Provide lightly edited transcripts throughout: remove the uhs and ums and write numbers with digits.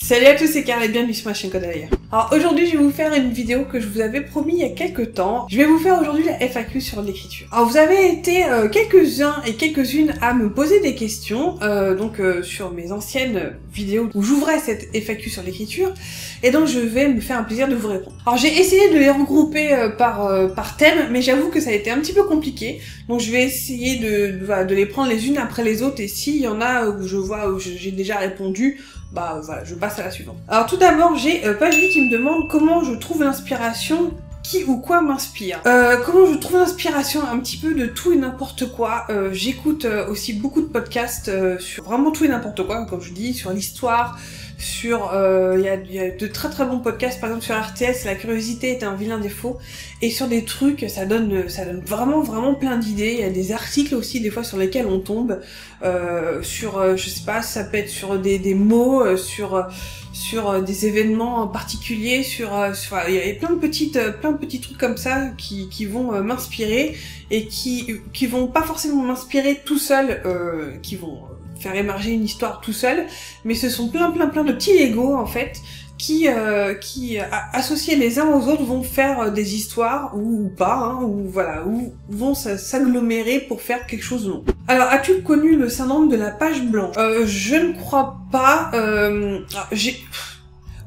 Salut à tous, c'est Carl et bienvenue sur ma chaîne Codalaire. Alors aujourd'hui je vais vous faire une vidéo que je vous avais promis il y a quelques temps. Je vais vous faire aujourd'hui la FAQ sur l'écriture. Alors vous avez été quelques-uns et quelques-unes à me poser des questions sur mes anciennes vidéos où j'ouvrais cette FAQ sur l'écriture et donc je vais me faire un plaisir de vous répondre. Alors j'ai essayé de les regrouper par thème, mais j'avoue que ça a été un petit peu compliqué, donc je vais essayer de les prendre les unes après les autres et s'il y en a où je vois où j'ai déjà répondu, bah voilà, je passe à la suivante. Alors tout d'abord, j'ai Pagely qui me demande comment je trouve l'inspiration, qui ou quoi m'inspire. Comment je trouve l'inspiration un petit peu de tout et n'importe quoi. J'écoute aussi beaucoup de podcasts sur vraiment tout et n'importe quoi, comme je dis, sur l'histoire, sur il y a de très très bons podcasts, par exemple sur RTS, la curiosité est un vilain défaut, et sur des trucs, ça donne vraiment plein d'idées. Il y a des articles aussi des fois sur lesquels on tombe, sur je sais pas, ça peut être sur des mots, sur des événements particuliers, il y a plein de petits trucs comme ça qui vont m'inspirer et qui vont pas forcément m'inspirer tout seul, qui vont faire émerger une histoire tout seul, mais ce sont plein de petits Legos en fait qui associés les uns aux autres vont faire des histoires ou pas, hein, ou voilà, ou vont s'agglomérer pour faire quelque chose de long. Alors, as-tu connu le syndrome de la page blanche? Je ne crois pas.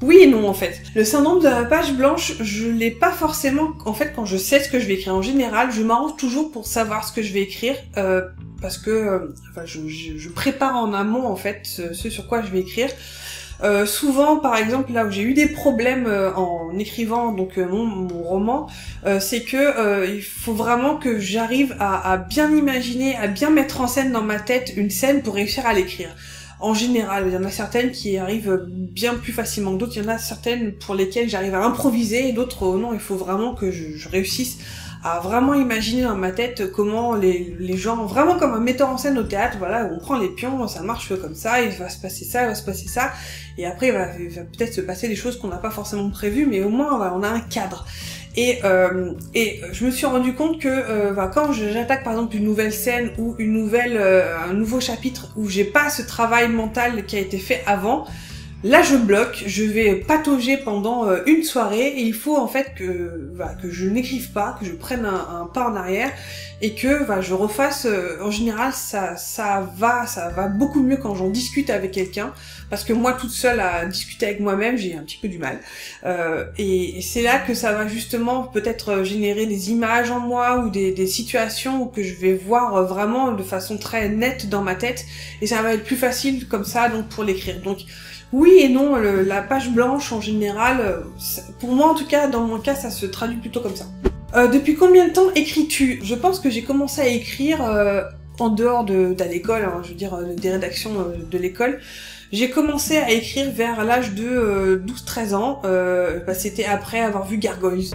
Oui et non en fait. Le syndrome de la page blanche, je l'ai pas forcément. En fait, quand je sais ce que je vais écrire en général, je m'arrange toujours pour savoir ce que je vais écrire, parce que je prépare en amont en fait ce sur quoi je vais écrire. Souvent, par exemple, là où j'ai eu des problèmes en écrivant donc mon roman, c'est que il faut vraiment que j'arrive à bien imaginer, à bien mettre en scène dans ma tête une scène pour réussir à l'écrire. En général, il y en a certaines qui arrivent bien plus facilement que d'autres, il y en a certaines pour lesquelles j'arrive à improviser, et d'autres non, il faut vraiment que je réussisse à vraiment imaginer dans ma tête comment les gens, vraiment comme un metteur en scène au théâtre, voilà, on prend les pions, ça marche comme ça, il va se passer ça, il va se passer ça, et après il va peut-être se passer des choses qu'on n'a pas forcément prévues, mais au moins voilà, on a un cadre. Et je me suis rendu compte que quand j'attaque par exemple une nouvelle scène ou un nouveau chapitre où j'ai pas ce travail mental qui a été fait avant, là je bloque, je vais patauger pendant une soirée et il faut en fait que je n'écrive pas, que je prenne un pas en arrière et que je refasse. En général ça va beaucoup mieux quand j'en discute avec quelqu'un, parce que moi toute seule à discuter avec moi-même j'ai un petit peu du mal, et c'est là que ça va justement peut-être générer des images en moi ou des situations que je vais voir vraiment de façon très nette dans ma tête, et ça va être plus facile comme ça donc pour l'écrire. Donc oui et non, la page blanche en général, pour moi en tout cas, dans mon cas, ça se traduit plutôt comme ça. Depuis combien de temps écris-tu? Je pense que j'ai commencé à écrire en dehors de l'école, hein, je veux dire des rédactions de l'école. J'ai commencé à écrire vers l'âge de 12-13 ans, c'était après avoir vu Gargoyles.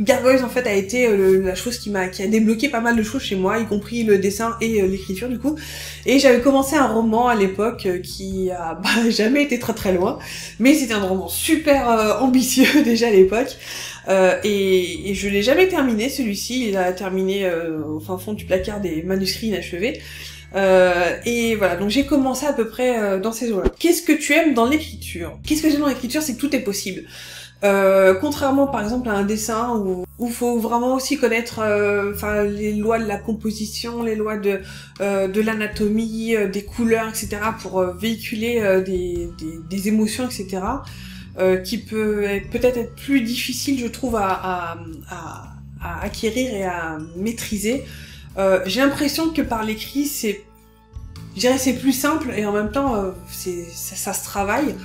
Gargoyles en fait a été la chose qui a débloqué pas mal de choses chez moi, y compris le dessin et l'écriture du coup. Et j'avais commencé un roman à l'époque qui a jamais été très loin, mais c'était un roman super ambitieux déjà à l'époque. Et je l'ai jamais terminé celui-ci, il a terminé au fin fond du placard des manuscrits inachevés. Et voilà, donc j'ai commencé à peu près dans ces eaux-là. Qu'est-ce que tu aimes dans l'écriture? Qu'est-ce que j'aime dans l'écriture, c'est que tout est possible. Contrairement par exemple à un dessin où faut vraiment aussi connaître les lois de la composition, les lois de l'anatomie, des couleurs, etc. pour véhiculer des émotions, etc. Qui peut-être être plus difficile, je trouve, à acquérir et à maîtriser. J'ai l'impression que par l'écrit c'est plus simple et en même temps ça se travaille.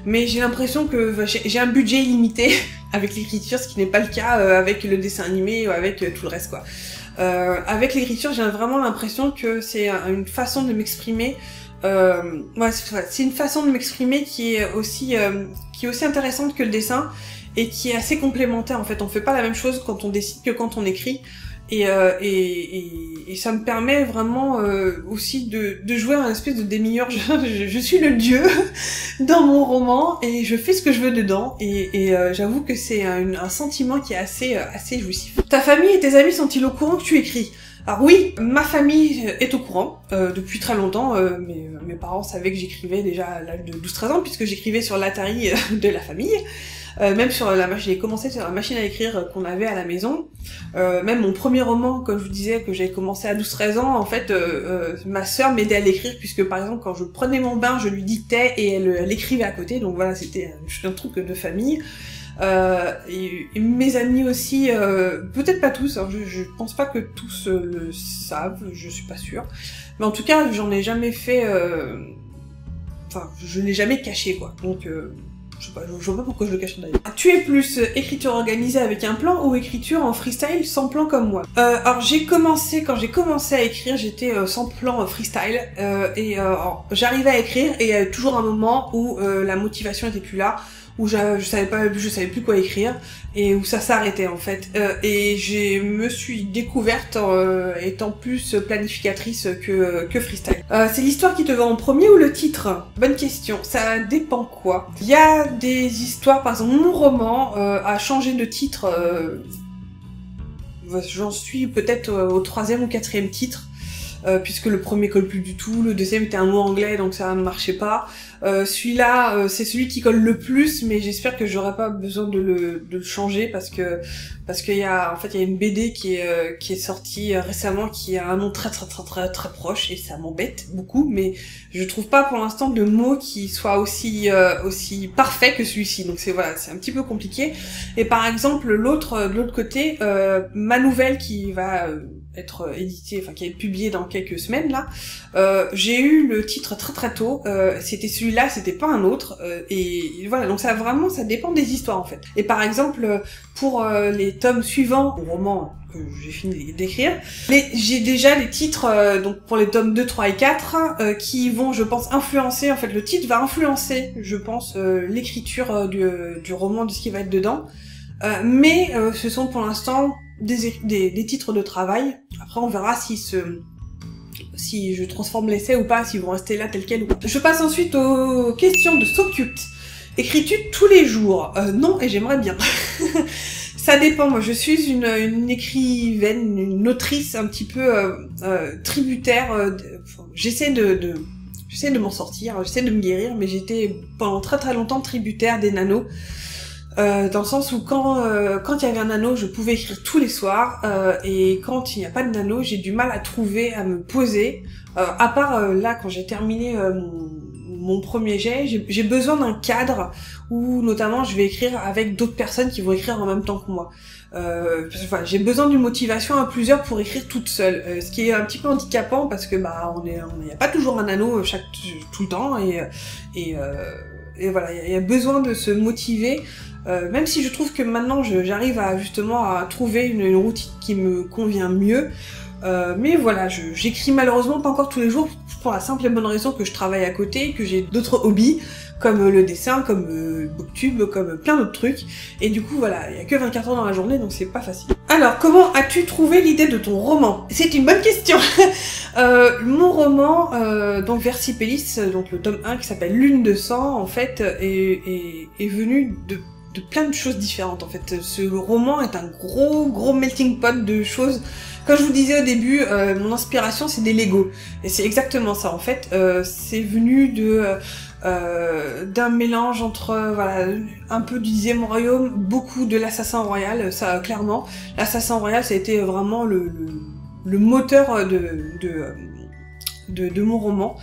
Mais j'ai l'impression que j'ai un budget illimité avec l'écriture, ce qui n'est pas le cas avec le dessin animé ou avec tout le reste, quoi. Avec l'écriture, j'ai vraiment l'impression que c'est une façon de m'exprimer. C'est une façon de m'exprimer qui est aussi intéressante que le dessin, et qui est assez complémentaire en fait. On fait pas la même chose quand on dessine que quand on écrit. Et ça me permet vraiment aussi de jouer un espèce de demi-heure. Je suis le dieu dans mon roman et je fais ce que je veux dedans. Et j'avoue que c'est un sentiment qui est assez jouissif. Ta famille et tes amis sont-ils au courant que tu écris? Alors oui, ma famille est au courant depuis très longtemps. Mes parents savaient que j'écrivais déjà à l'âge de 12-13 ans puisque j'écrivais sur l'Atari de la famille. Même sur la machine, j'ai commencé sur la machine à écrire qu'on avait à la maison. Même mon premier roman, comme je vous disais, que j'avais commencé à 12-13 ans, en fait, ma sœur m'aidait à l'écrire, puisque par exemple, quand je prenais mon bain, je lui dictais et elle écrivait à côté, donc voilà, c'était un truc de famille. Et mes amis aussi, peut-être pas tous, hein, je pense pas que tous le savent, je suis pas sûre. Mais en tout cas, j'en ai jamais fait... Enfin, je l'ai jamais caché, quoi. Donc... je vois pas pourquoi je le cache d'ailleurs. Tu es plus écriture organisée avec un plan ou écriture en freestyle sans plan comme moi? Alors quand j'ai commencé à écrire, j'étais sans plan freestyle j'arrivais à écrire et il y avait toujours un moment où la motivation était plus là, où je savais plus quoi écrire et où ça s'arrêtait en fait. Et je me suis découverte étant plus planificatrice que freestyle. C'est l'histoire qui te va en premier ou le titre? Bonne question, ça dépend quoi. Il y a des histoires, par exemple mon roman a changé de titre, j'en suis peut-être au 3e ou 4e titre. Puisque le premier colle plus du tout, le deuxième était un mot anglais donc ça ne marchait pas. Celui-là, c'est celui qui colle le plus, mais j'espère que j'aurai pas besoin de le changer parce qu'il y a une BD qui est sortie récemment qui a un nom très proche et ça m'embête beaucoup, mais je trouve pas pour l'instant de mot qui soit aussi parfait que celui-ci. Donc c'est un petit peu compliqué. Et par exemple de l'autre côté, ma nouvelle qui va être édité, qui va être publié dans quelques semaines là. J'ai eu le titre très tôt. C'était celui-là, c'était pas un autre. Et voilà, donc ça dépend des histoires en fait. Et par exemple, pour les tomes suivants, au roman que j'ai fini d'écrire, j'ai déjà les titres donc pour les tomes 2, 3 et 4 qui vont, je pense, influencer. En fait, le titre va influencer, je pense, l'écriture du roman, de ce qui va être dedans. Mais ce sont pour l'instant des titres de travail. Après on verra si je transforme l'essai ou pas, s'ils vont rester là tel quel ou pas. Je passe ensuite aux questions de SoCute. Écris-tu tous les jours? Non, et j'aimerais bien. Ça dépend, moi je suis une écrivaine, une autrice un petit peu tributaire. J'essaie de m'en sortir, j'essaie de me guérir, mais j'étais pendant très longtemps tributaire des nanos. Dans le sens où quand il y avait un nano, je pouvais écrire tous les soirs, et quand il n'y a pas de nano, j'ai du mal à me poser. À part là, quand j'ai terminé mon premier jet, j'ai besoin d'un cadre où notamment je vais écrire avec d'autres personnes qui vont écrire en même temps que moi. Parce que, j'ai besoin d'une motivation à plusieurs pour écrire toute seule, ce qui est un petit peu handicapant parce que il n'y a pas toujours un nano tout le temps et voilà, il y a besoin de se motiver. Même si je trouve que maintenant j'arrive à trouver une routine qui me convient mieux, mais voilà, j'écris malheureusement pas encore tous les jours pour la simple et bonne raison que je travaille à côté, que j'ai d'autres hobbies comme le dessin, comme Booktube, comme plein d'autres trucs, et du coup voilà, il y a que 24 heures dans la journée donc c'est pas facile. Alors comment as-tu trouvé l'idée de ton roman? C'est une bonne question. Mon roman, donc Versipellis, donc le tome 1 qui s'appelle Lune de sang, en fait, est venu de plein de choses différentes en fait. Ce roman est un gros melting pot de choses. Comme je vous disais au début, mon inspiration c'est des Lego. Et c'est exactement ça en fait. C'est venu d'un mélange entre un peu du 10e royaume, beaucoup de l'Assassin Royal, ça clairement. L'Assassin Royal ça a été vraiment le moteur de mon roman.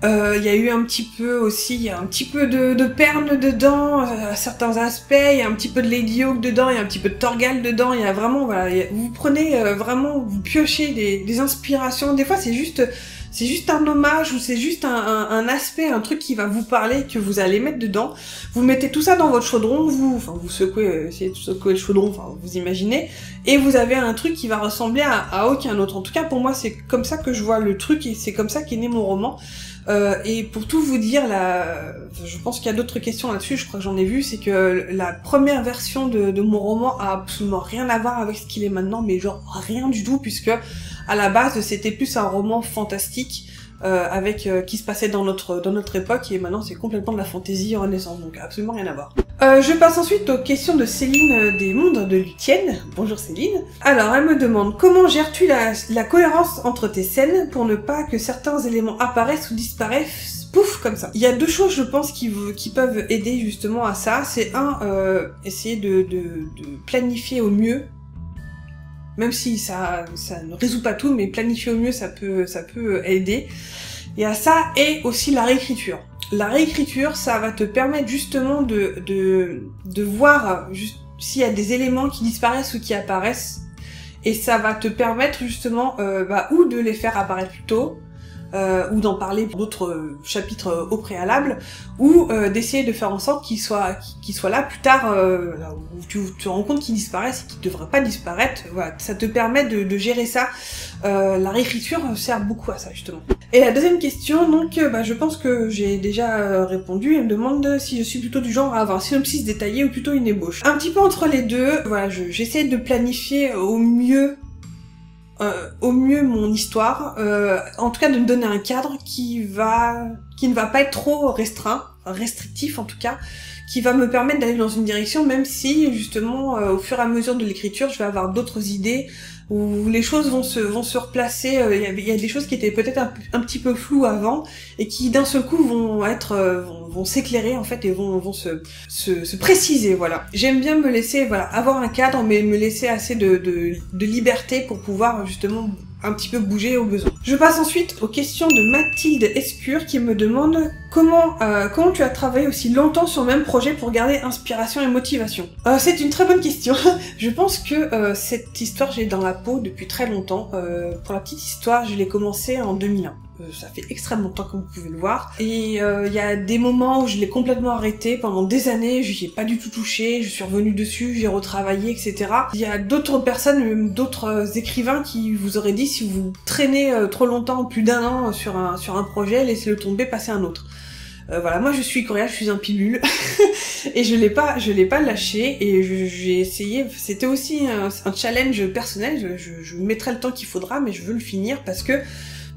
Il y a eu un petit peu de Perne dedans, à certains aspects, il y a un petit peu de Lady Hawk dedans, il y a un petit peu de Torgal dedans, il y a vraiment, vous prenez vraiment, vous piochez des inspirations, des fois c'est juste un hommage ou c'est juste un aspect, un truc qui va vous parler, que vous allez mettre dedans, vous mettez tout ça dans votre chaudron, vous secouez, essayez de secouer le chaudron, vous imaginez, et vous avez un truc qui va ressembler à aucun autre. En tout cas pour moi c'est comme ça que je vois le truc et c'est comme ça qu'est né mon roman. Et pour tout vous dire, je pense qu'il y a d'autres questions là-dessus, je crois que j'en ai vu, c'est que la première version de mon roman a absolument rien à voir avec ce qu'il est maintenant, mais genre rien du tout, puisque à la base c'était plus un roman fantastique, qui se passait dans notre époque, et maintenant c'est complètement de la fantaisie renaissance, donc absolument rien à voir. Je passe ensuite aux questions de Céline des Mondes de Lutienne. Bonjour Céline. Alors elle me demande: comment gères-tu la cohérence entre tes scènes pour ne pas que certains éléments apparaissent ou disparaissent pouf comme ça? Il y a deux choses je pense qui peuvent aider justement à ça. C'est essayer de planifier au mieux. Même si ça ne résout pas tout, mais planifier au mieux, ça peut aider. Et à ça, et aussi la réécriture. La réécriture, ça va te permettre justement de voir s'il y a des éléments qui disparaissent ou qui apparaissent. Et ça va te permettre justement, ou de les faire apparaître plus tôt, ou d'en parler pour d'autres chapitres au préalable, ou d'essayer de faire en sorte qu'ils soient là plus tard, là où tu te rends compte qu'ils disparaissent et qu'ils ne devraient pas disparaître. Voilà, ça te permet de gérer ça. La réécriture sert beaucoup à ça justement. Et la deuxième question, donc, je pense que j'ai déjà répondu. Elle me demande si je suis plutôt du genre à avoir un synopsis détaillé ou plutôt une ébauche. Un petit peu entre les deux. Voilà, j'essaie de planifier au mieux mon histoire, en tout cas de me donner un cadre qui ne va pas être trop restrictif en tout cas, qui va me permettre d'aller dans une direction, même si justement au fur et à mesure de l'écriture je vais avoir d'autres idées où les choses vont se replacer. Il y a des choses qui étaient peut-être un petit peu floues avant et qui d'un seul coup vont s'éclairer en fait et vont se préciser. Voilà. J'aime bien me laisser avoir un cadre, mais me laisser assez de liberté pour pouvoir justement un petit peu bouger au besoin. Je passe ensuite aux questions de Mathilde Escure qui me demande comment tu as travaillé aussi longtemps sur le même projet pour garder inspiration et motivation. C'est une très bonne question. Je pense que cette histoire, j'ai dans la peau depuis très longtemps. Pour la petite histoire, je l'ai commencé en 2001. Ça fait extrêmement longtemps comme vous pouvez le voir. Et il y a des moments où je l'ai complètement arrêté. Pendant des années, j'y ai pas du tout touché. Je suis revenue dessus, j'ai retravaillé, etc. Il y a d'autres personnes, même d'autres écrivains qui vous auraient dit si vous traînez trop longtemps, plus d'un an sur un projet, laissez-le tomber, passez à un autre. Voilà, moi je suis coréenne, je suis un pilule et je l'ai pas lâché et j'ai essayé. C'était aussi un challenge personnel. Je mettrai le temps qu'il faudra, mais je veux le finir parce que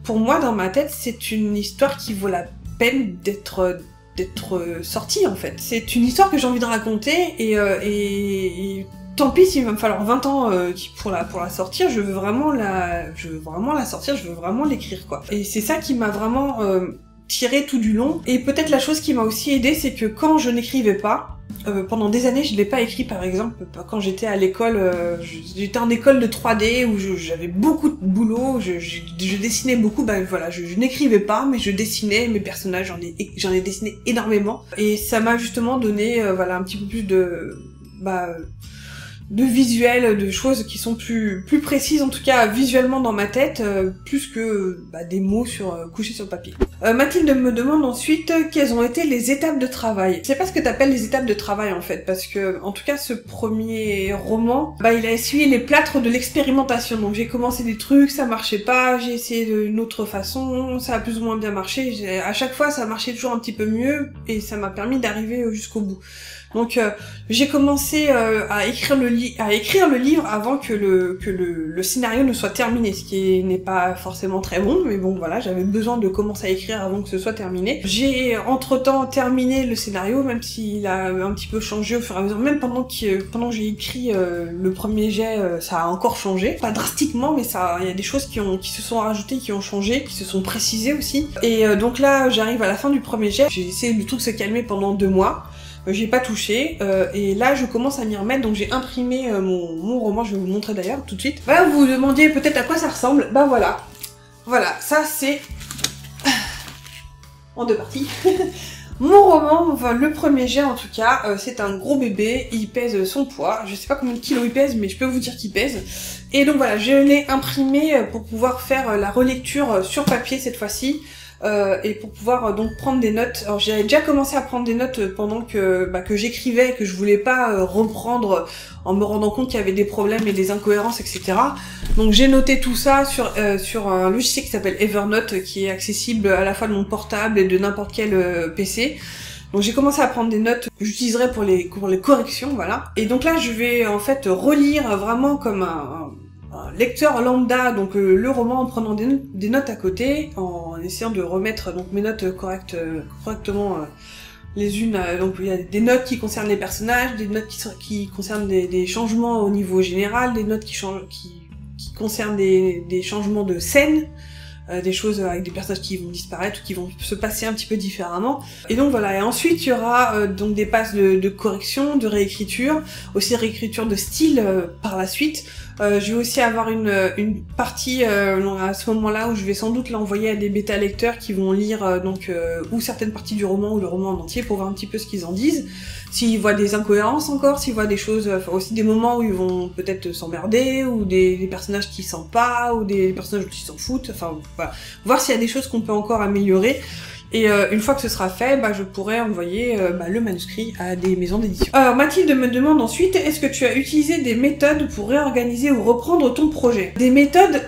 pour moi, dans ma tête, c'est une histoire qui vaut la peine d'être sortie en fait. C'est une histoire que j'ai envie de raconter et tant pis s'il va me falloir 20 ans pour la sortir. Je veux vraiment la sortir. Je veux vraiment l'écrire quoi. Et c'est ça qui m'a vraiment tiré tout du long. Et peut-être la chose qui m'a aussi aidée, c'est que quand je n'écrivais pas, pendant des années, je l'ai pas écrit, par exemple, quand j'étais à l'école, j'étais en école de 3D où j'avais beaucoup de boulot, je dessinais beaucoup, je n'écrivais pas, mais je dessinais mes personnages, j'en ai dessiné énormément. Et ça m'a justement donné, un petit peu plus de visuels, de choses qui sont plus précises, en tout cas visuellement dans ma tête, plus que des mots couchés sur le papier. Mathilde me demande ensuite quelles ont été les étapes de travail. Je sais pas ce que t'appelles les étapes de travail en fait, parce que en tout cas ce premier roman, il a essuyé les plâtres de l'expérimentation. Donc j'ai commencé des trucs, ça marchait pas, j'ai essayé d'une autre façon, ça a plus ou moins bien marché. À chaque fois ça marchait toujours un petit peu mieux et ça m'a permis d'arriver jusqu'au bout. Donc j'ai commencé à écrire le livre avant que le scénario ne soit terminé, ce qui n'est pas forcément très bon, mais bon voilà, j'avais besoin de commencer à écrire avant que ce soit terminé. J'ai entre-temps terminé le scénario, même s'il a un petit peu changé au fur et à mesure, même pendant que j'ai écrit le premier jet, ça a encore changé, pas drastiquement, mais il y a des choses qui se sont rajoutées, qui ont changé, qui se sont précisées aussi. Et donc là, j'arrive à la fin du premier jet, j'ai essayé le truc se calmer pendant 2 mois. J'ai pas touché, et là je commence à m'y remettre, donc j'ai imprimé mon roman, je vais vous le montrer d'ailleurs tout de suite. Voilà, vous vous demandiez peut-être à quoi ça ressemble, voilà, ça c'est en 2 parties. Mon roman, le premier jet en tout cas, c'est un gros bébé, il pèse son poids, je sais pas combien de kilos il pèse, mais je peux vous dire qu'il pèse. Et donc voilà, je l'ai imprimé pour pouvoir faire la relecture sur papier cette fois-ci. et pour pouvoir donc prendre des notes. Alors j'avais déjà commencé à prendre des notes pendant que j'écrivais, que je voulais pas reprendre en me rendant compte qu'il y avait des problèmes et des incohérences, etc. Donc j'ai noté tout ça sur un logiciel qui s'appelle Evernote, qui est accessible à la fois de mon portable et de n'importe quel PC. Donc j'ai commencé à prendre des notes que j'utiliserai pour les corrections, voilà. Et donc là, je vais en fait relire vraiment comme un lecteur lambda, donc le roman, en prenant des notes à côté, en essayant de remettre donc mes notes correctement les unes. Donc il y a des notes qui concernent les personnages, des notes qui concernent des changements au niveau général, des notes qui concernent des changements de scène. Des choses avec des personnages qui vont disparaître ou qui vont se passer un petit peu différemment. Et donc voilà, et ensuite il y aura donc des passes de correction, de réécriture, aussi réécriture de style par la suite. Je vais aussi avoir une partie à ce moment-là où je vais sans doute l'envoyer à des bêta lecteurs qui vont lire ou certaines parties du roman ou le roman en entier pour voir un petit peu ce qu'ils en disent. S'ils voient des incohérences encore, s'ils voient des choses, aussi des moments où ils vont peut-être s'emmerder, ou des personnages qui sentent pas, ou des personnages qui s'en foutent, enfin voilà. Voir s'il y a des choses qu'on peut encore améliorer. Et une fois que ce sera fait, je pourrai envoyer le manuscrit à des maisons d'édition. Alors Mathilde me demande ensuite, est-ce que tu as utilisé des méthodes pour réorganiser ou reprendre ton projet? Des méthodes,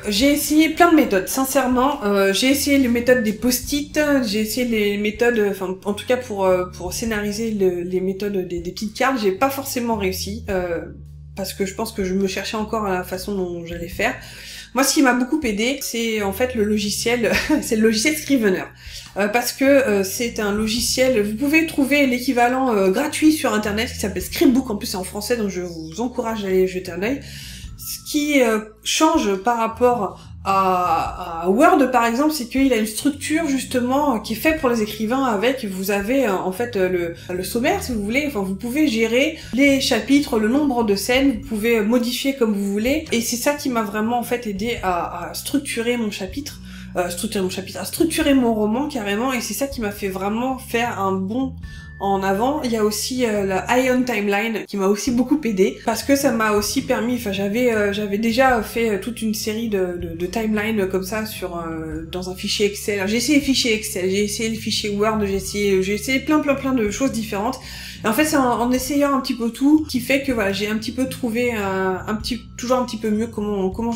j'ai essayé plein de méthodes, sincèrement. J'ai essayé les méthodes des post-it, j'ai essayé les méthodes, enfin en tout cas pour scénariser les méthodes des petites cartes, j'ai pas forcément réussi, parce que je pense que je me cherchais encore à la façon dont j'allais faire. Moi, ce qui m'a beaucoup aidé, c'est en fait le logiciel, c'est le logiciel Scrivener. Parce que c'est un logiciel, vous pouvez trouver l'équivalent gratuit sur internet qui s'appelle Scriptbook, en plus c'est en français, donc je vous encourage à aller jeter un œil. Ce qui change par rapport à Word par exemple, c'est qu'il a une structure justement qui est faite pour les écrivains avec, vous avez en fait le sommaire si vous voulez, enfin vous pouvez gérer les chapitres, le nombre de scènes, vous pouvez modifier comme vous voulez, et c'est ça qui m'a vraiment en fait aidé à structurer mon chapitre. À structurer mon roman carrément, et c'est ça qui m'a fait vraiment faire un bond en avant. Il y a aussi la Ion Timeline qui m'a aussi beaucoup aidé, parce que ça m'a aussi permis, enfin j'avais déjà fait toute une série de timelines comme ça dans un fichier Excel. J'ai essayé les fichiers Excel, j'ai essayé les fichiers Word, j'ai essayé plein de choses différentes. Et en fait, c'est en essayant un petit peu tout qui fait que voilà, j'ai un petit peu trouvé toujours un petit peu mieux comment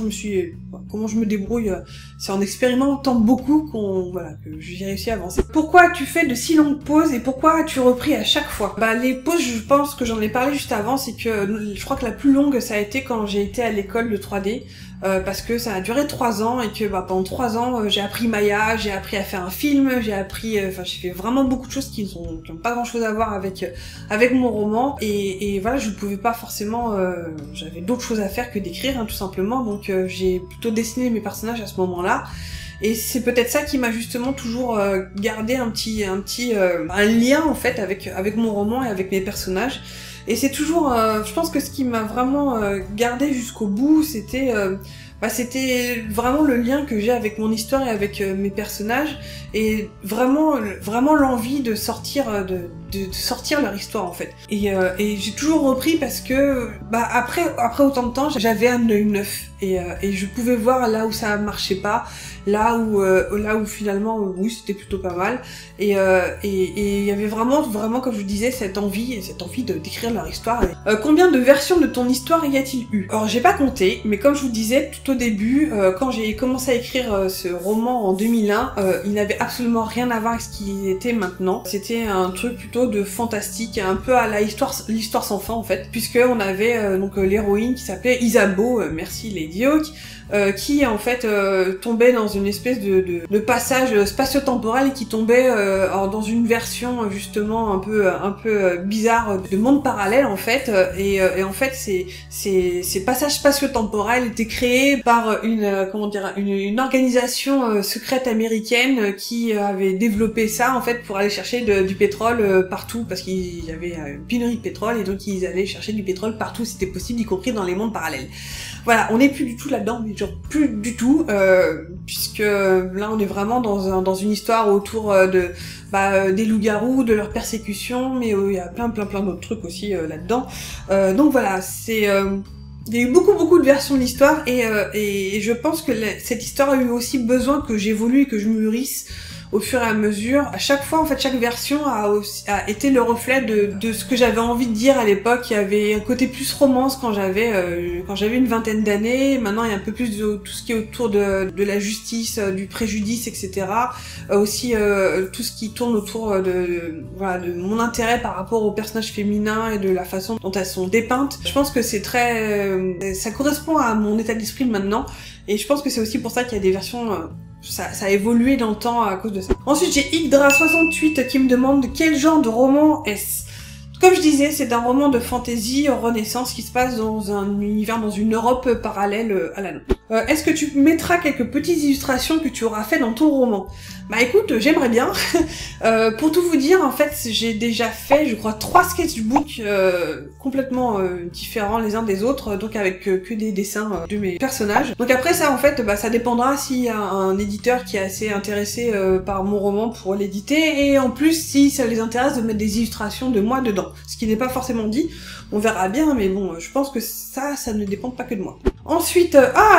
je me débrouille. C'est en expérimentant beaucoup que j'ai réussi à avancer. Pourquoi tu fais de si longues pauses et pourquoi as-tu repris à chaque fois? Les pauses, je pense que j'en ai parlé juste avant, c'est que je crois que la plus longue ça a été quand j'ai été à l'école de 3D. Parce que ça a duré 3 ans et que pendant 3 ans j'ai appris Maya, j'ai appris à faire un film, j'ai fait vraiment beaucoup de choses qui n'ont pas grand chose à voir avec mon roman, et voilà, je pouvais pas forcément, j'avais d'autres choses à faire que d'écrire tout simplement, donc j'ai plutôt dessiné mes personnages à ce moment-là. Et c'est peut-être ça qui m'a justement toujours gardé un lien en fait avec mon roman et avec mes personnages. Et c'est toujours, je pense que ce qui m'a vraiment gardé jusqu'au bout, c'était vraiment le lien que j'ai avec mon histoire et avec mes personnages, et vraiment l'envie de sortir sortir leur histoire en fait. Et j'ai toujours repris parce que après autant de temps, j'avais un œil neuf, et je pouvais voir là où ça marchait pas, là où finalement oui, c'était plutôt pas mal, et il y avait vraiment comme je vous disais cette envie d'écrire leur histoire. Combien de versions de ton histoire y a-t-il eu? Alors j'ai pas compté, mais comme je vous disais tout au début, quand j'ai commencé à écrire ce roman en 2001, il n'avait absolument rien à voir avec ce qu'il était maintenant. C'était un truc plutôt de fantastique, un peu à l'histoire sans fin en fait, puisque on avait l'héroïne qui s'appelait Isabeau, merci Lady Hawk, qui en fait tombait dans une espèce de passage spatio-temporel, et qui tombait dans une version justement un peu bizarre de monde parallèle en fait, et en fait ces passages spatio-temporels étaient créés par une organisation secrète américaine qui avait développé ça en fait pour aller chercher du pétrole partout, parce qu'il y avait une pénurie de pétrole, et donc ils allaient chercher du pétrole partout c'était possible, y compris dans les mondes parallèles. Voilà, on n'est plus du tout là-dedans, mais genre plus du tout, puisque là on est vraiment dans une histoire autour des loups-garous, de leur persécution, mais il y a plein d'autres trucs aussi là-dedans. Donc voilà, c'est Il y a eu beaucoup de versions de l'histoire et je pense que cette histoire a eu aussi besoin que j'évolue et que je mûrisse au fur et à mesure. À chaque fois, en fait, chaque version a été le reflet de ce que j'avais envie de dire à l'époque. Il y avait un côté plus romance quand j'avais une vingtaine d'années. Maintenant, il y a un peu plus de tout ce qui est autour de la justice, du préjudice, etc. Aussi tout ce qui tourne autour de mon intérêt par rapport aux personnages féminins et de la façon dont elles sont dépeintes. Je pense que c'est ça correspond à mon état d'esprit de maintenant. Et je pense que c'est aussi pour ça qu'il y a des versions ça a évolué dans le temps à cause de ça. Ensuite, j'ai Yggdra68 qui me demande quel genre de roman est-ce. Comme je disais, c'est un roman de fantasy renaissance qui se passe dans un univers, dans une Europe parallèle à la nôtre. Est-ce que tu mettras quelques petites illustrations que tu auras fait dans ton roman? Bah écoute, j'aimerais bien. Pour tout vous dire, en fait, j'ai déjà fait, je crois, 3 sketchbooks complètement différents les uns des autres, donc avec que des dessins de mes personnages. Donc après ça, en fait, bah ça dépendra s'il y a un éditeur qui est assez intéressé par mon roman pour l'éditer, et en plus, si ça les intéresse de mettre des illustrations de moi dedans. Ce qui n'est pas forcément dit, on verra bien, mais bon, je pense que ça ne dépend pas que de moi. Ensuite,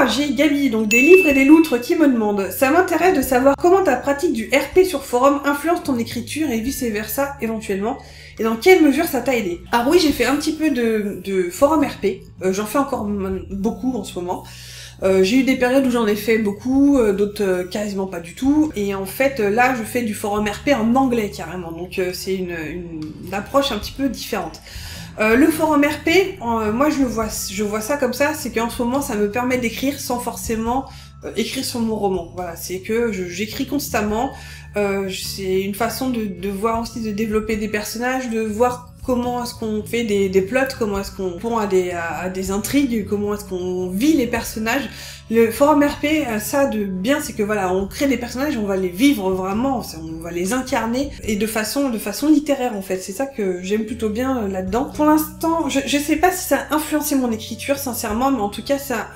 j'ai Gabi, donc des livres et des loutres qui me demandent. Ça m'intéresse de savoir comment ta pratique du RP sur forum influence ton écriture et vice versa éventuellement, et dans quelle mesure ça t'a aidé. Alors oui, j'ai fait un petit peu de forum RP, j'en fais encore beaucoup en ce moment. J'ai eu des périodes où j'en ai fait beaucoup, d'autres quasiment pas du tout, et en fait là je fais du forum RP en anglais carrément, donc c'est une approche un petit peu différente. Le forum RP, moi je vois ça comme ça, c'est qu'en ce moment ça me permet d'écrire sans forcément écrire sur mon roman. Voilà, c'est que j'écris constamment, c'est une façon de voir aussi, de développer des personnages, de voir comment est-ce qu'on fait des plots, comment est-ce qu'on répond à des intrigues, comment est-ce qu'on vit les personnages. Le forum RP, ça de bien, c'est que voilà, on crée des personnages, on va les vivre vraiment, on va les incarner, et de façon littéraire en fait. C'est ça que j'aime plutôt bien là-dedans. Pour l'instant, je sais pas si ça a influencé mon écriture, sincèrement, mais en tout cas, ça,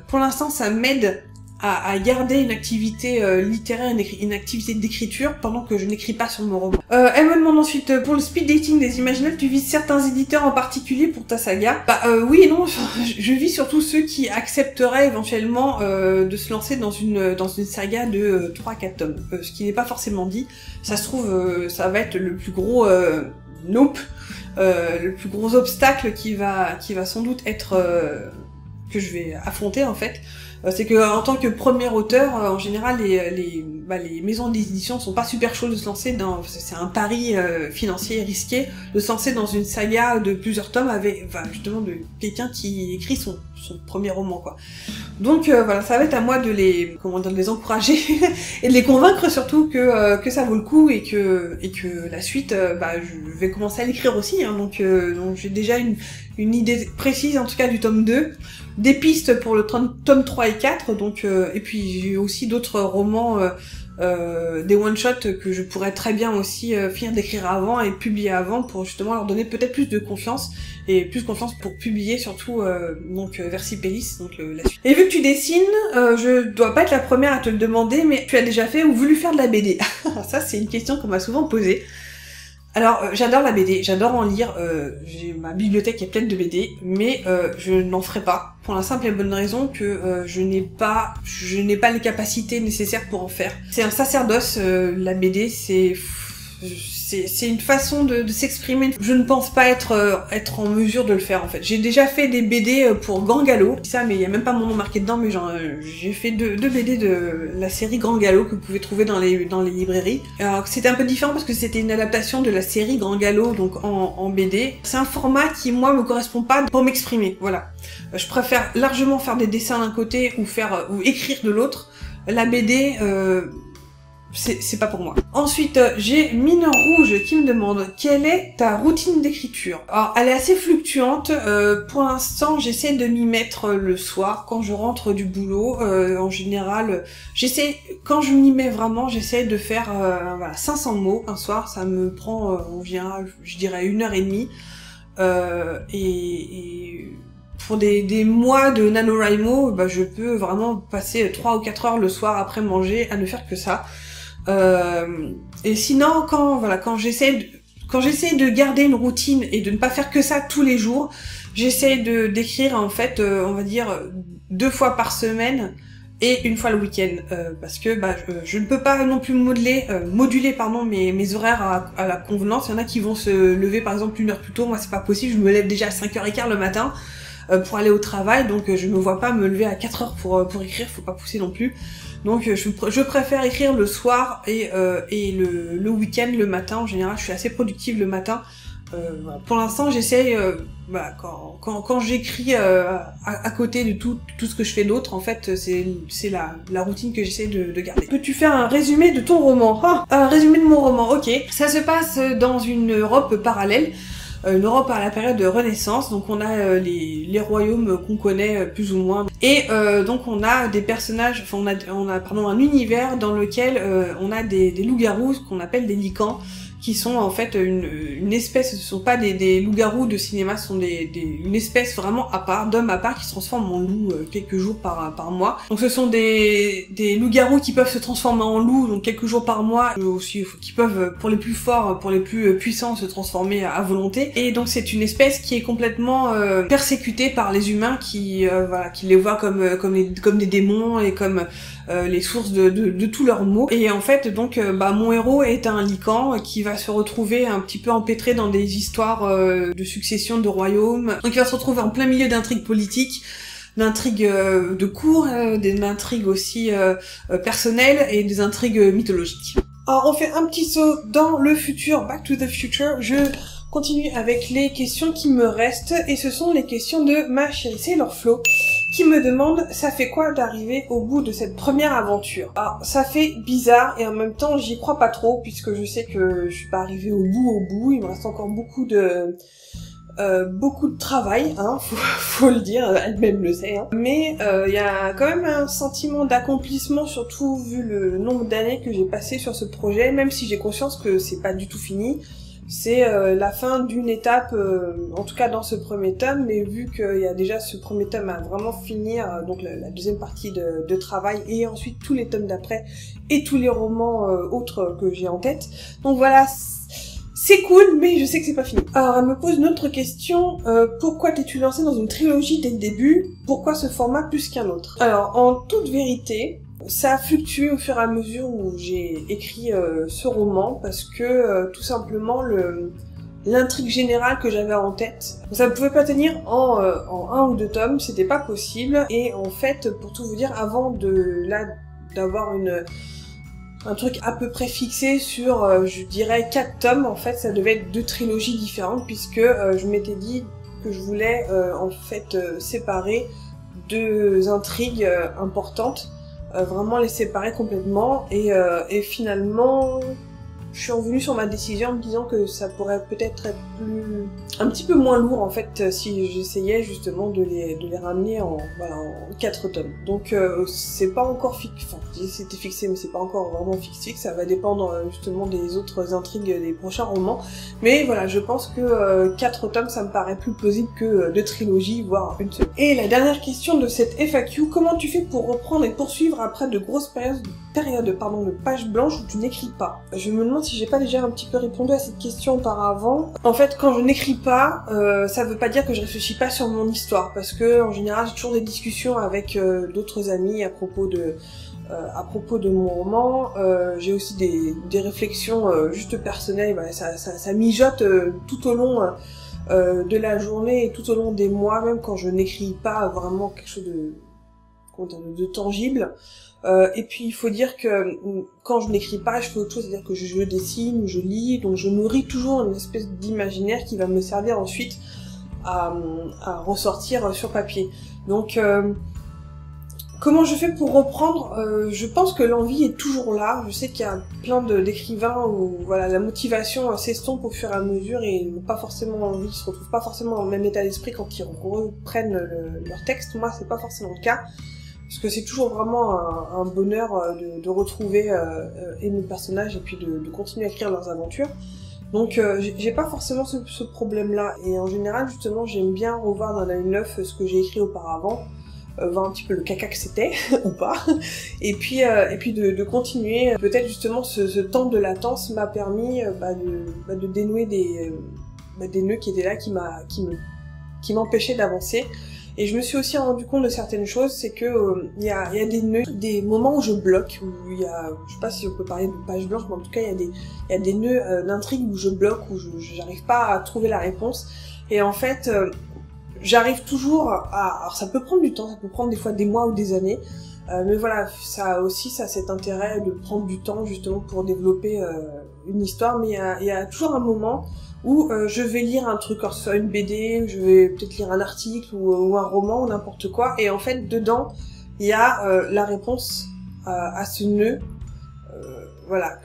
pour l'instant, ça m'aide à garder une activité littéraire, une activité d'écriture pendant que je n'écris pas sur mon roman. Elle me demande ensuite, pour le speed dating des Imaginales, tu vises certains éditeurs en particulier pour ta saga? Bah oui et non, je vis surtout ceux qui accepteraient éventuellement de se lancer dans une saga de 3-4 tomes. Ce qui n'est pas forcément dit. Ça se trouve, ça va être le plus gros nope, le plus gros obstacle qui va sans doute être que je vais affronter en fait. C'est que en tant que premier auteur, en général, les maisons d'édition sont pas super chaudes de se lancer dans. C'est un pari financier risqué de se lancer dans une saga de plusieurs tomes avec, justement, de quelqu'un qui écrit son premier roman, quoi. Donc voilà, ça va être à moi de les encourager et de les convaincre surtout que ça vaut le coup et que la suite, je vais commencer à l'écrire aussi. Hein, donc j'ai déjà une idée précise en tout cas du tome 2. Des pistes pour le tome 3 et 4, donc et puis j'ai aussi d'autres romans, des one-shots que je pourrais très bien aussi finir d'écrire avant et publier avant pour justement leur donner peut-être plus de confiance et plus confiance pour publier surtout Versipellis, donc la suite. Et vu que tu dessines, je dois pas être la première à te le demander, mais tu as déjà fait ou voulu faire de la BD? Ça c'est une question qu'on m'a souvent posée. Alors, j'adore la BD, j'adore en lire, j'ai ma bibliothèque est pleine de BD, mais je n'en ferai pas, pour la simple et bonne raison que je n'ai pas les capacités nécessaires pour en faire. C'est un sacerdoce, la BD, c'est une façon de s'exprimer. Je ne pense pas être en mesure de le faire en fait. J'ai déjà fait des BD pour Grand Galop, ça mais il y a même pas mon nom marqué dedans, mais j'ai fait deux BD de la série Grand Galop que vous pouvez trouver dans les librairies. Alors c'était un peu différent parce que c'était une adaptation de la série Grand Galop, donc en BD. C'est un format qui moi me correspond pas pour m'exprimer, voilà. Je préfère largement faire des dessins d'un côté ou écrire de l'autre. La BD c'est pas pour moi. Ensuite, j'ai Mine Rouge qui me demande quelle est ta routine d'écriture. Alors, elle est assez fluctuante. Pour l'instant, j'essaie de m'y mettre le soir quand je rentre du boulot. En général, quand je m'y mets vraiment, j'essaie de faire 500 mots un soir. Ça me prend en général, je dirais 1h30. Et pour des mois de NaNoWriMo, je peux vraiment passer 3 ou 4 heures le soir après manger à ne faire que ça. Et sinon, quand j'essaie de garder une routine et de ne pas faire que ça tous les jours, J'essaye d'écrire en fait, on va dire 2 fois par semaine et 1 fois le week-end, parce que je ne peux pas non plus moduler pardon mes horaires à la convenance. Il y en a qui vont se lever par exemple 1 heure plus tôt, moi c'est pas possible, je me lève déjà à 5h15 le matin pour aller au travail, donc je me vois pas me lever à 4h pour écrire, faut pas pousser non plus. Donc je préfère écrire le soir et le week-end. Le matin en général je suis assez productive le matin. Voilà. Pour l'instant j'essaye quand j'écris à côté de tout ce que je fais d'autre, en fait c'est la routine que j'essaie de garder. Peux-tu faire un résumé de ton roman? Un résumé de mon roman, ok. Ça se passe dans une Europe parallèle, une Europe à la période de Renaissance, donc on a les royaumes qu'on connaît plus ou moins, et donc on a des personnages, enfin on a un univers dans lequel on a des loups-garous qu'on appelle des lycans, qui sont en fait une espèce, ce sont pas des loups-garous de cinéma, ce sont une espèce vraiment à part, d'hommes à part qui se transforment en loups quelques jours par mois. Donc ce sont des loups-garous qui peuvent se transformer en loups donc quelques jours par mois, aussi qui peuvent pour les plus forts, pour les plus puissants se transformer à volonté. Et donc c'est une espèce qui est complètement persécutée par les humains qui les voient comme des démons et comme les sources de tous leurs maux. Et en fait donc mon héros est un lycan qui va se retrouver un petit peu empêtré dans des histoires de succession de royaumes. Donc il va se retrouver en plein milieu d'intrigues politiques, d'intrigues de cour, d'intrigues aussi personnelles et des intrigues mythologiques. Alors on fait un petit saut dans le futur, Back to the Future. Je continue avec les questions qui me restent et ce sont les questions de ma chérie Sailor Flo qui me demande ça fait quoi d'arriver au bout de cette première aventure. Alors ça fait bizarre et en même temps j'y crois pas trop puisque je sais que je suis pas arrivée au bout, il me reste encore beaucoup de travail, hein, faut le dire, elle-même le sait, hein. Mais il y a quand même un sentiment d'accomplissement, surtout vu le nombre d'années que j'ai passé sur ce projet, même si j'ai conscience que c'est pas du tout fini. C'est la fin d'une étape, en tout cas dans ce premier tome, mais vu qu'il y a déjà ce premier tome à vraiment finir, donc la deuxième partie de travail, et ensuite tous les tomes d'après, et tous les romans autres que j'ai en tête. Donc voilà, c'est cool, mais je sais que c'est pas fini. Alors elle me pose une autre question, pourquoi t'es-tu lancée dans une trilogie dès le début? Pourquoi ce format plus qu'un autre? Alors en toute vérité, ça a fluctué au fur et à mesure où j'ai écrit ce roman parce que tout simplement l'intrigue générale que j'avais en tête, ça ne pouvait pas tenir en 1 ou 2 tomes, c'était pas possible. Et en fait, pour tout vous dire, avant d'avoir un truc à peu près fixé sur, je dirais 4 tomes, en fait, ça devait être 2 trilogies différentes puisque je m'étais dit que je voulais en fait séparer 2 intrigues importantes. Vraiment les séparer complètement et finalement je suis revenue sur ma décision en me disant que ça pourrait peut-être être un petit peu moins lourd en fait si j'essayais justement de les ramener en 4 tomes. Donc c'est pas encore fixé, enfin c'était fixé mais c'est pas encore vraiment fixé, ça va dépendre justement des autres intrigues des prochains romans. Mais voilà, je pense que 4 tomes ça me paraît plus plausible que 2 trilogies, voire une seule. Et la dernière question de cette FAQ, comment tu fais pour reprendre et poursuivre après de grosses périodes de pages blanches où tu n'écris pas? Je me demande si j'ai pas déjà un petit peu répondu à cette question auparavant. En fait, quand je n'écris pas, ça veut pas dire que je réfléchis pas sur mon histoire, parce que en général j'ai toujours des discussions avec d'autres amis à propos de mon roman. J'ai aussi des réflexions juste personnelles, voilà, ça mijote tout au long de la journée et tout au long des mois, même quand je n'écris pas vraiment quelque chose de tangible. Et puis il faut dire que quand je n'écris pas, je fais autre chose, c'est-à-dire que je dessine ou je lis, donc je nourris toujours une espèce d'imaginaire qui va me servir ensuite à ressortir sur papier. Donc comment je fais pour reprendre? Je pense que l'envie est toujours là. Je sais qu'il y a plein d'écrivains où voilà, la motivation s'estompe au fur et à mesure et ils n'ont pas forcément envie, ils se retrouvent pas forcément dans le même état d'esprit quand ils reprennent leur texte. Moi, c'est pas forcément le cas. Parce que c'est toujours vraiment un bonheur de retrouver et mes personnages et puis de continuer à écrire leurs aventures. Donc j'ai pas forcément ce problème-là. Et en général, justement, j'aime bien revoir d'un œil neuf ce que j'ai écrit auparavant, voir un petit peu le caca que c'était, ou pas. Et puis de continuer. Peut-être justement ce temps de latence m'a permis de dénouer des nœuds qui étaient là, qui qui m'empêchaient d'avancer. Et je me suis aussi rendu compte de certaines choses, c'est que il y a des nœuds, des moments où je bloque, où il y a, je sais pas si on peut parler de page blanche, mais en tout cas il y a des nœuds d'intrigue où je bloque, où j'arrive pas à trouver la réponse. Et en fait, j'arrive toujours à, alors ça peut prendre du temps, ça peut prendre des fois des mois ou des années, mais voilà, ça aussi, ça a cet intérêt de prendre du temps justement pour développer une histoire, mais il y a toujours un moment où je vais lire un truc, alors soit une BD, je vais peut-être lire un article ou un roman ou n'importe quoi, et en fait dedans il y a la réponse à ce nœud, voilà,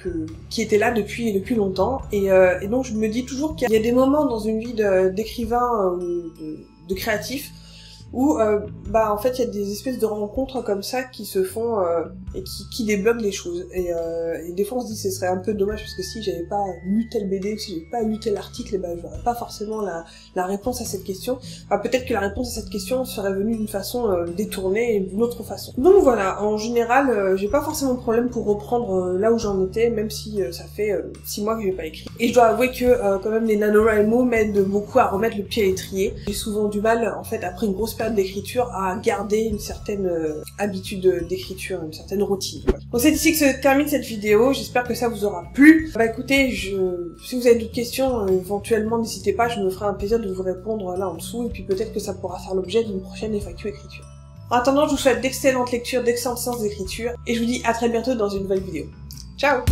qui était là depuis longtemps, et donc je me dis toujours qu'il y a des moments dans une vie d'écrivain ou de créatif où bah en fait il y a des espèces de rencontres comme ça qui se font et qui débloquent les choses, et des fois on se dit ce serait un peu dommage parce que si j'avais pas lu tel BD ou si j'avais pas lu tel article, et ben j'aurais pas forcément la réponse à cette question. Enfin, peut-être que la réponse à cette question serait venue d'une façon détournée et d'une autre façon. Donc voilà, en général j'ai pas forcément de problème pour reprendre là où j'en étais, même si ça fait 6 mois que j'ai pas écrit. Et je dois avouer que quand même les NaNoWriMo m'aident beaucoup à remettre le pied à l'étrier. J'ai souvent du mal en fait après une grosse période d'écriture à garder une certaine habitude d'écriture, une certaine routine. Donc c'est ici que se termine cette vidéo, j'espère que ça vous aura plu. Bah écoutez, si vous avez d'autres questions, éventuellement n'hésitez pas, je me ferai un plaisir de vous répondre là en dessous, et puis peut-être que ça pourra faire l'objet d'une prochaine FAQ écriture. En attendant, je vous souhaite d'excellentes lectures, d'excellentes séances d'écriture, et je vous dis à très bientôt dans une nouvelle vidéo. Ciao!